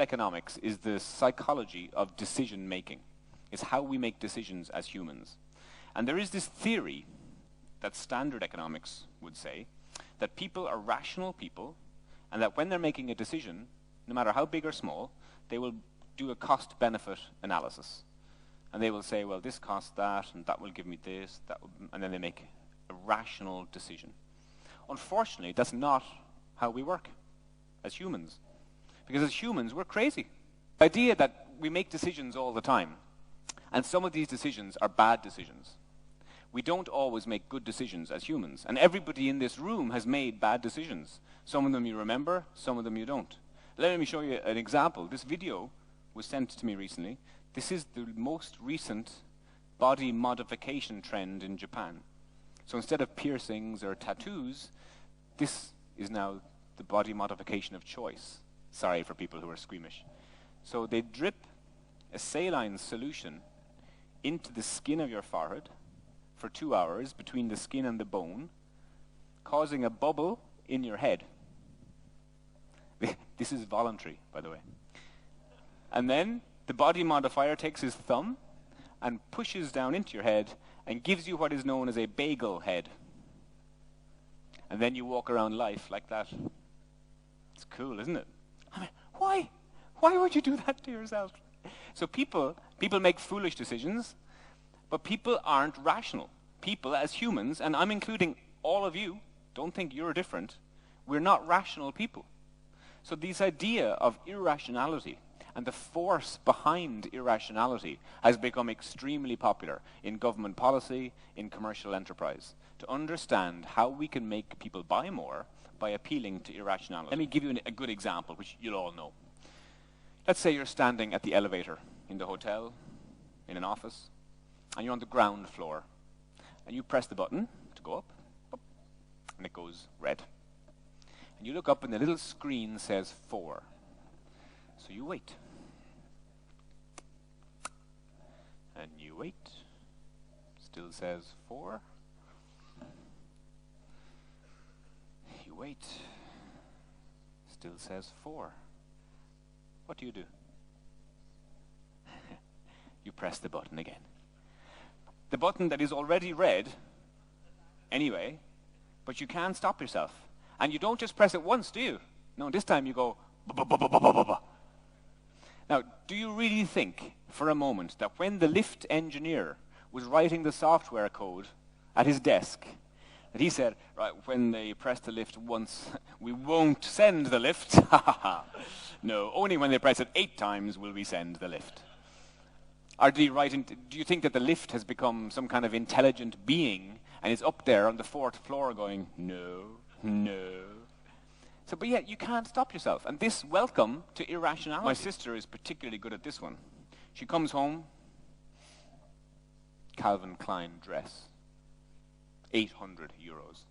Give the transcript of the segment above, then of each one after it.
economics is the psychology of decision making. It's how we make decisions as humans. And there is this theory that standard economics would say that people are rational people, and that when they're making a decision, no matter how big or small, they will do a cost-benefit analysis. And they will say, well, this costs that, and that will give me this, and then they make a rational decision. Unfortunately, that's not how we work as humans. Because as humans, we're crazy. The idea that we make decisions all the time, and some of these decisions are bad decisions. We don't always make good decisions as humans. And everybody in this room has made bad decisions. Some of them you remember, some of them you don't. Let me show you an example. This video was sent to me recently. This is the most recent body modification trend in Japan. So instead of piercings or tattoos, this is now the body modification of choice. Sorry for people who are squeamish. So they drip a saline solution into the skin of your forehead for 2 hours between the skin and the bone, causing a bubble in your head. This is voluntary, by the way. And then the body modifier takes his thumb and pushes down into your head and gives you what is known as a bagel head. And then you walk around life like that. It's cool, isn't it? I mean, why? Why would you do that to yourself? So people make foolish decisions, but people aren't rational. People, as humans, and I'm including all of you, don't think you're different. We're not rational people. So this idea of irrationality and the force behind irrationality has become extremely popular in government policy, in commercial enterprise, to understand how we can make people buy more by appealing to irrationality. Let me give you a good example, which you'll all know. Let's say you're standing at the elevator in the hotel, in an office, and you're on the ground floor, and you press the button to go up, and it goes red. And you look up and the little screen says 4. So you wait. And you wait. Still says 4. You wait. Still says 4. What do? You press the button again. The button that is already red, anyway, but you can't stop yourself. And you don't just press it once, do you? No, this time you go, ba-ba-ba-ba-ba-ba-ba. Now, do you really think, for a moment, that when the lift engineer was writing the software code at his desk, that he said, right, when they press the lift once, we won't send the lift? No, only when they press it 8 times will we send the lift. Or do you think that the lift has become some kind of intelligent being and is up there on the 4th floor going, no, no. So, but yet you can't stop yourself. And this welcome to irrationality. My sister is particularly good at this one. She comes home, Calvin Klein dress, 800 euros.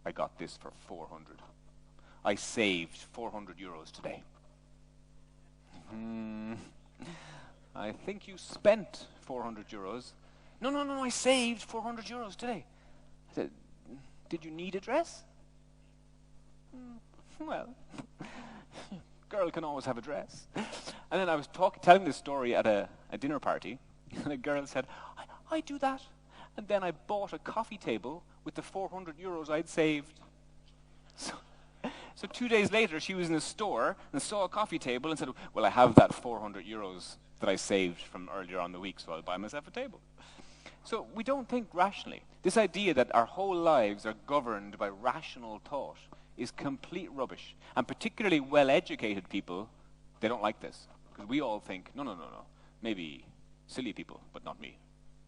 I got this for 400. I saved 400 euros today. I think you spent 400 euros. No, I saved 400 euros today. I said, did you need a dress? Well, girl can always have a dress. And then I was telling this story at a dinner party, and a girl said, I do that. And then I bought a coffee table with the 400 euros I'd saved. So 2 days later, she was in a store and saw a coffee table and said, well, I have that 400 euros that I saved from earlier on the week, so I'll buy myself a table. So we don't think rationally. This idea that our whole lives are governed by rational thought is complete rubbish. And particularly well-educated people, they don't like this. Because we all think, no. Maybe silly people, but not me.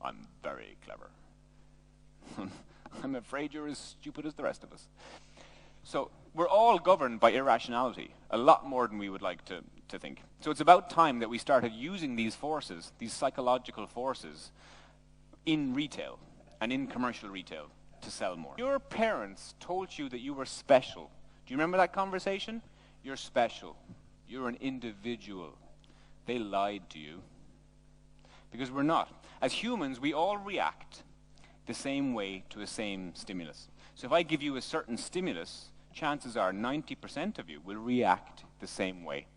I'm very clever. I'm afraid you're as stupid as the rest of us. So we're all governed by irrationality, a lot more than we would like to think. So it's about time that we started using these forces, these psychological forces, in retail and in commercial retail to sell more. Your parents told you that you were special. Do you remember that conversation? You're special. You're an individual. They lied to you. Because we're not. As humans, we all react the same way to the same stimulus. So if I give you a certain stimulus, chances are 90% of you will react the same way.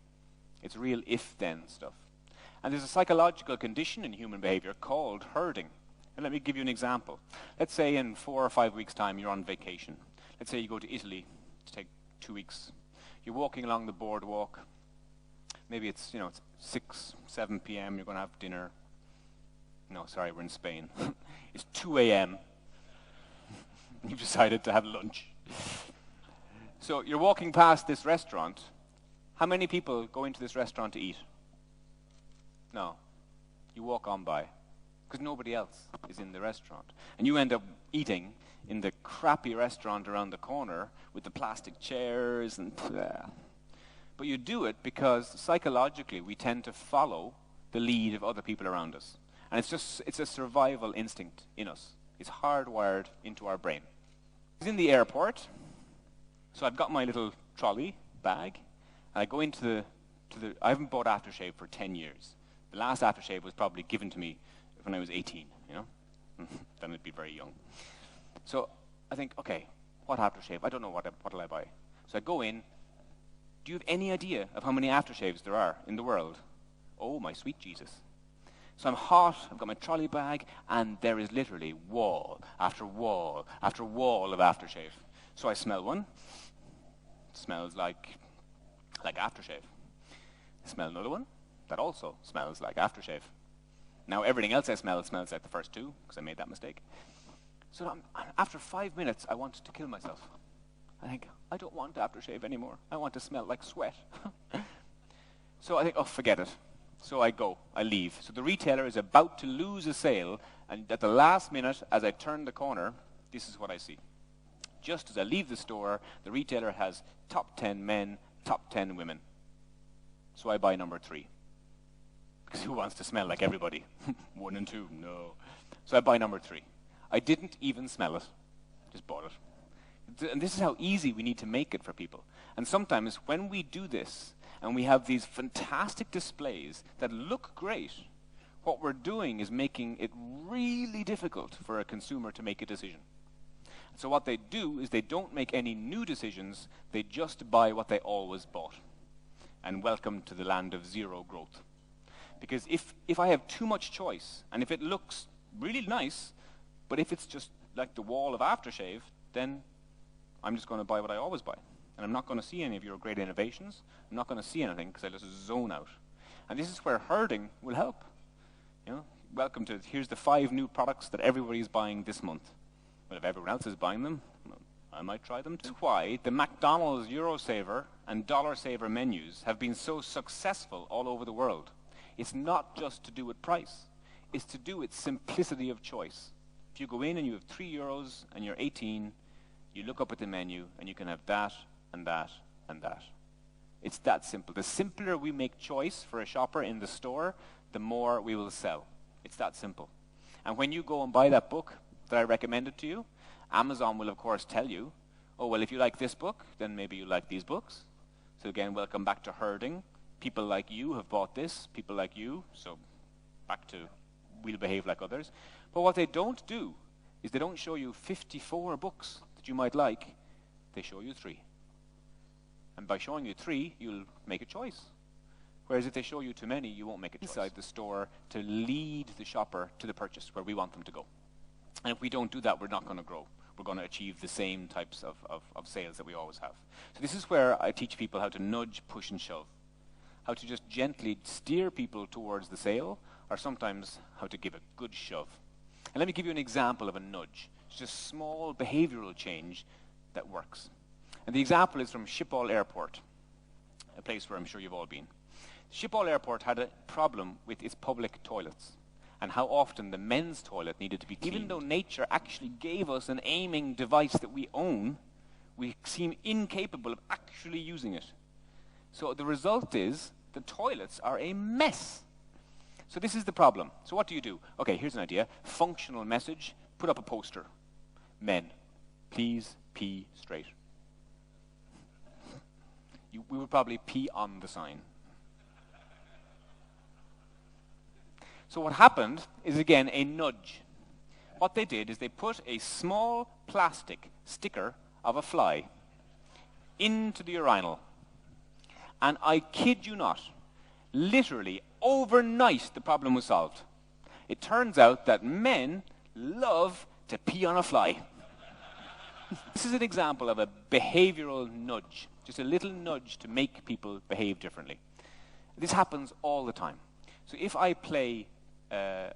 It's real if-then stuff. And there's a psychological condition in human behavior called herding. And let me give you an example. Let's say in 4 or 5 weeks' time you're on vacation. Let's say you go to Italy to take 2 weeks. You're walking along the boardwalk. Maybe it's 6, 7 p.m. You're going to have dinner. No, sorry, we're in Spain. It's 2 a.m. You've decided to have lunch. So you're walking past this restaurant. How many people go into this restaurant to eat? No. You walk on by. Because nobody else is in the restaurant. And you end up eating in the crappy restaurant around the corner with the plastic chairs and blah. But you do it because psychologically we tend to follow the lead of other people around us. And it's a survival instinct in us. It's hardwired into our brain. It's in the airport. So I've got my little trolley bag. And I go into I haven't bought aftershave for 10 years. The last aftershave was probably given to me when I was 18, Then I'd be very young. So I think, okay, what aftershave? I don't know what'll I buy. So I go in. Do you have any idea of how many aftershaves there are in the world? Oh, my sweet Jesus. So I'm hot, I've got my trolley bag, and there is literally wall after wall after wall of aftershave. So I smell one. It smells like aftershave. I smell another one. That also smells like aftershave. Now everything else I smell smells like the first two, because I made that mistake. So after 5 minutes, I wanted to kill myself. I think, I don't want aftershave anymore. I want to smell like sweat. So I think, oh, forget it. So I leave. So the retailer is about to lose a sale, and at the last minute, as I turn the corner, this is what I see. Just as I leave the store, the retailer has top 10 men, top 10 women. So I buy number 3. Because who wants to smell like everybody? 1 and 2, no. So I buy number 3. I didn't even smell it. Just bought it. And this is how easy we need to make it for people. And sometimes when we do this, and we have these fantastic displays that look great, what we're doing is making it really difficult for a consumer to make a decision. So what they do is they don't make any new decisions, they just buy what they always bought. And welcome to the land of zero growth. Because if I have too much choice, and if it looks really nice, but if it's just like the wall of aftershave, then I'm just going to buy what I always buy. And I'm not going to see any of your great innovations. I'm not going to see anything because I just zone out. And this is where herding will help. Welcome to, here's the 5 new products that everybody's buying this month. Well, if everyone else is buying them, I might try them too. That's why the Mcdonald's Eurosaver and Dollar Saver menus have been so successful all over the world. It's not just to do with price. It's to do with simplicity of choice. If you go in and you have €3 and you're 18, you look up at the menu and you can have that and that and that. It's that simple. The simpler we make choice for a shopper in the store, the more we will sell. It's that simple. And when you go and buy that book that I recommended to you, Amazon will of course tell you, oh, well, if you like this book, then maybe you like these books. So again, welcome back to herding. People like you have bought this, people like you, so back to we'll behave like others. But what they don't do is they don't show you 54 books that you might like. They show you 3. And by showing you 3, you'll make a choice. Whereas if they show you too many, you won't make a choice. Inside the store to lead the shopper to the purchase where we want them to go. And if we don't do that, we're not going to grow. We're going to achieve the same types of sales that we always have. So this is where I teach people how to nudge, push, and shove. How to just gently steer people towards the sale, or sometimes how to give a good shove. And let me give you an example of a nudge. It's just a small behavioral change that works. And the example is from Schiphol Airport, a place where I'm sure you've all been. Schiphol Airport had a problem with its public toilets and how often the men's toilet needed to be cleaned. Even though nature actually gave us an aiming device that we own, we seem incapable of actually using it. So the result is the toilets are a mess. So this is the problem. So what do? Okay, here's an idea. Functional message. Put up a poster. Men, please pee straight. We would probably pee on the sign. So what happened is, again, a nudge. What they did is they put a small plastic sticker of a fly into the urinal. And I kid you not, Literally, overnight, the problem was solved. It turns out that men love to pee on a fly. This is an example of a behavioural nudge, just a little nudge to make people behave differently. This happens all the time. So if I play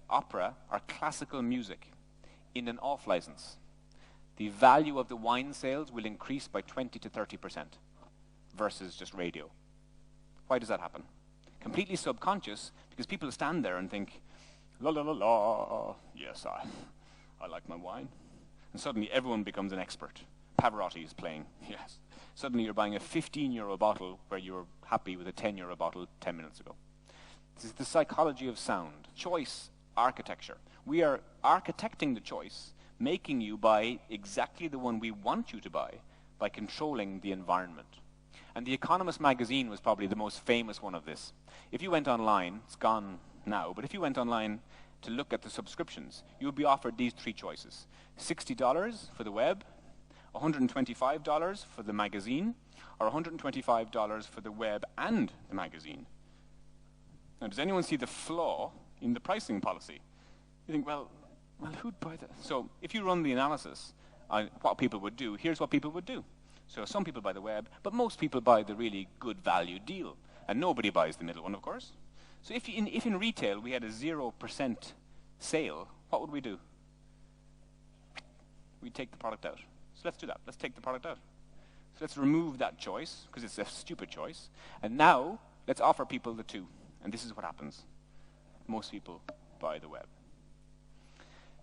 opera or classical music in an off-license, the value of the wine sales will increase by 20 to 30% versus just radio. Why does that happen? Completely subconscious, because people stand there and think, la la la la, yes, I like my wine. And suddenly everyone becomes an expert. Pavarotti is playing, yes. Suddenly you're buying a 15-euro bottle where you were happy with a 10-euro bottle 10 minutes ago. This is the psychology of sound. Choice architecture. We are architecting the choice, making you buy exactly the one we want you to buy by controlling the environment. And The Economist magazine was probably the most famous one of this. If you went online, it's gone now, but if you went online to look at the subscriptions, you would be offered these three choices. $60 for the web, $125 for the magazine, or $125 for the web and the magazine. Now, does anyone see the flaw in the pricing policy? You think, well, who'd buy that? So if you run the analysis on what people would do, here's what people would do. So some people buy the web, but most people buy the really good value deal. And nobody buys the middle one, of course. So if in retail we had a 0% sale, what would we do? We'd take the product out. So let's do that. Let's take the product out. So let's remove that choice, because it's a stupid choice. And now, let's offer people the two. And this is what happens. Most people buy the web.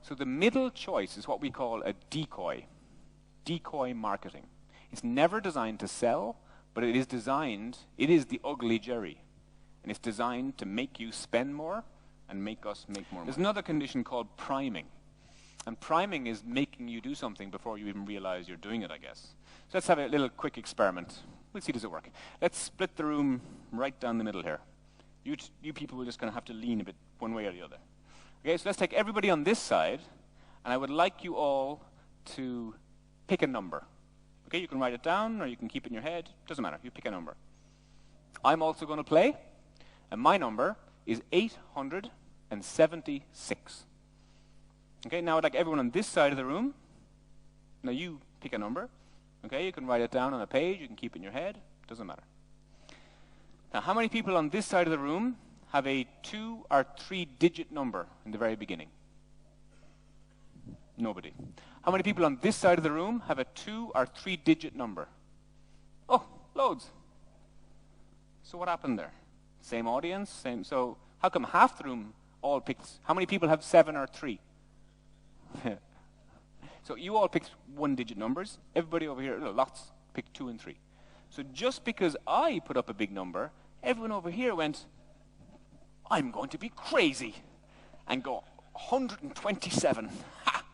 So the middle choice is what we call a decoy. Decoy marketing. It's never designed to sell, but it is the ugly Jerry. And it's designed to make you spend more and make us make more money. There's another condition called priming. And priming is making you do something before you even realize you're doing it, I guess. So let's have a little quick experiment. We'll see, does it work? Let's split the room right down the middle here. You people are just going to have to lean a bit one way or the other. Okay, so let's take everybody on this side, and I would like you all to pick a number. Okay, you can write it down, or you can keep it in your head. Doesn't matter. You pick a number. I'm also going to play, and my number is 876. Okay, now I'd like everyone on this side of the room. Now you pick a number. Okay, you can write it down on a page. You can keep it in your head. Doesn't matter. Now, how many people on this side of the room have a 2 or 3-digit number in the very beginning? Nobody. How many people on this side of the room have a 2 or 3-digit number? Oh, loads. So what happened there? Same audience, same. So how come half the room all picked? How many people have 7 or 3? So you all picked 1-digit numbers. Everybody over here, lots, picked 2 and 3. So just because I put up a big number, everyone over here went, I'm going to be crazy, and go 127. Ha!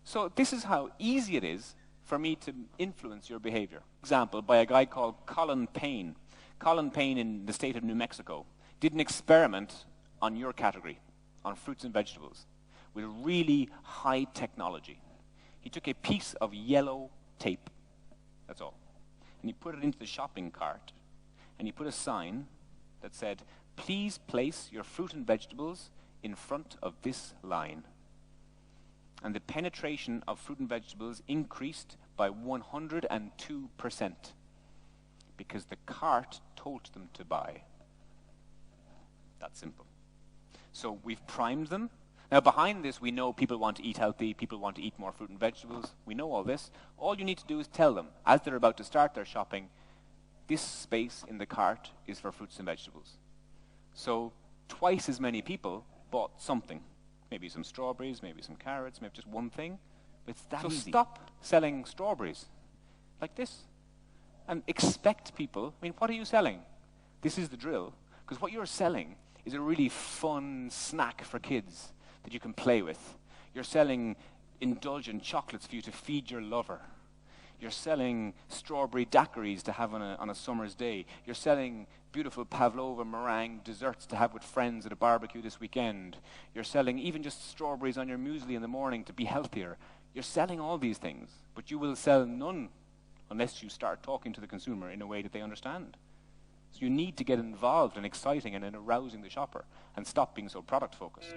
So this is how easy it is for me to influence your behavior. Example, by a guy called Colin Payne. Colin Payne in the state of New Mexico did an experiment on your category, on fruits and vegetables, with really high technology. He took a piece of yellow tape, that's all, and he put it into the shopping cart, and he put a sign that said, please place your fruit and vegetables in front of this line. And the penetration of fruit and vegetables increased by 102% because the cart told them to buy. That's simple. So we've primed them. Now behind this, we know people want to eat healthy, people want to eat more fruit and vegetables. We know all this. All you need to do is tell them, as they're about to start their shopping, this space in the cart is for fruits and vegetables. So twice as many people bought something. Maybe some strawberries, maybe some carrots, maybe just one thing. But it's that easy. So stop selling strawberries like this and expect people. I mean, what are you selling? This is the drill. Because what you're selling is a really fun snack for kids that you can play with. You're selling indulgent chocolates for you to feed your lover. You're selling strawberry daiquiris to have on a summer's day. You're selling beautiful pavlova meringue desserts to have with friends at a barbecue this weekend. You're selling even just strawberries on your muesli in the morning to be healthier. You're selling all these things, but you will sell none unless you start talking to the consumer in a way that they understand. So you need to get involved in exciting and in arousing the shopper and stop being so product focused.